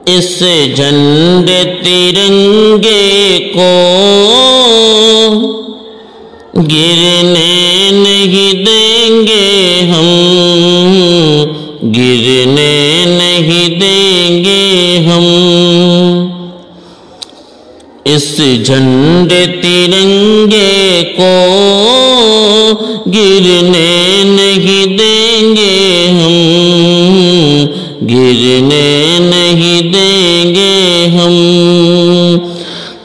اس جھنڈے ترنگے کو گرنے نہیں دیں گے ہم، گرنے نہیں دیں گے ہم۔ اس جھنڈے ترنگے کو گرنے نہیں دیں گے ہم، گرنے نہیں دیں گے ہم۔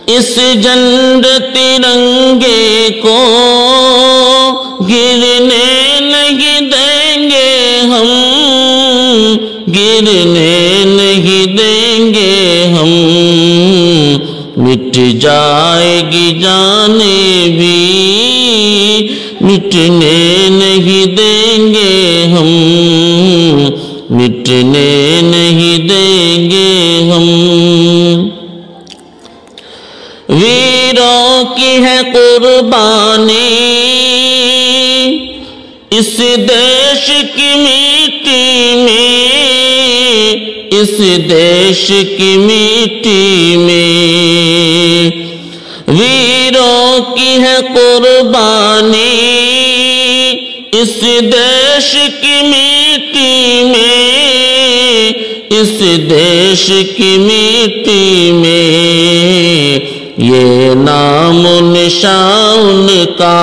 اس جھنڈے ترنگے کو گرنے نہیں دیں گے ہم، گرنے نہیں دیں گے ہم۔ مٹ جائے گی جانیں بھی مٹنے نہیں دیں گے ہم، مٹنے نہیں دیں گے ہم۔ ویروں کی ہے قربانی اس دیش کی مٹی میں، اس دیش کی مٹی میں۔ ویروں کی ہے قربانی اس دیش کی مٹی میں، اس دیش کی مٹی میں۔ یہ نام و نشان کا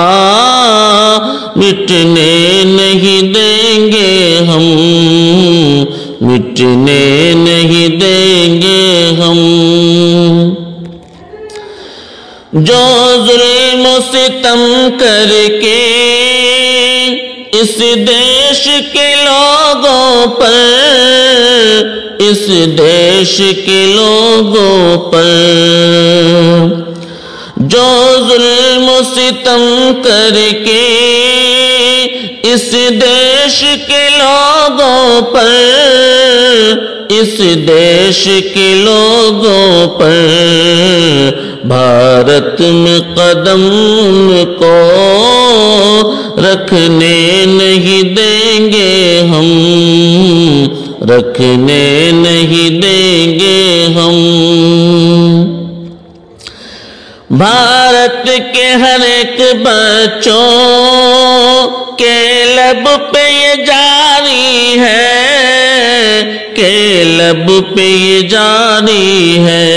مٹنے نہیں دیں گے ہم، مٹنے نہیں دیں گے ہم۔ جو ظلم و ستم کر کے اس دیش کے لوگوں پر، اس دیش کے لوگوں پر، جو ظلم و ستم کر کے اس دیش کے لوگوں پر، اس دیش کے لوگوں پر، بھارت میں قدم کو رکھنے نہیں دیں گے ہم، رکھنے نہیں دیں گے ہم۔ بھارت کے ہر ایک بچوں کے لب پہ یہ جاری ہے، کہ لب پہ یہ جاری ہے۔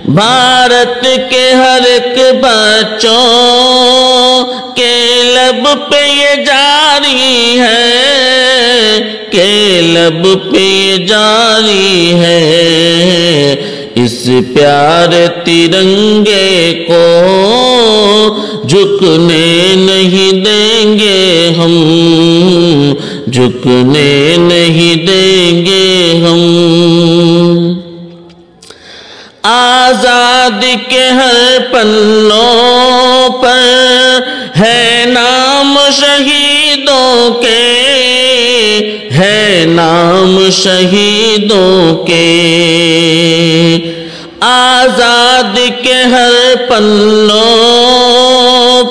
بھارت کے ہر ایک بچوں کے لب پہ یہ جاری ہے، کہ لب پہ یہ جاری ہے۔ اس پیارے ترنگے کو جھکنے نہیں دیں گے ہم، جھکنے نہیں دیں گے ہم۔ آزادی کے ہر پنوں پر ہے نام شہیدوں کے، ہے نام شہیدوں کے۔ آزادی کے ہر پنوں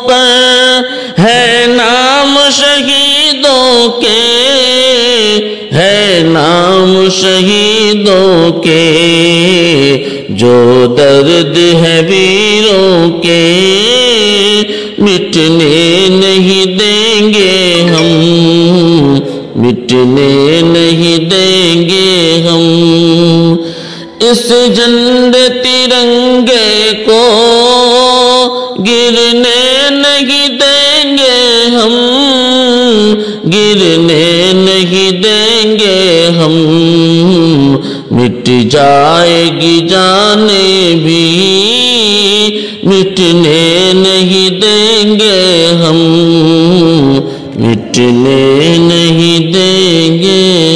پر ہے نام شہیدوں کے، ہے نام شہیدوں کے۔ جو درد ہے ویروں کے مٹنے نہیں دیں گے ہم، مٹنے نہیں دیں گے ہم۔ اس جھنڈے ترنگے کو گرنے نہیں دیں گے ہم، گرنے نہیں دیں گے ہم۔ مٹ جائے گی جانیں بھی مٹنے نہیں دیں گے ہم، مٹنے نہیں دیں گے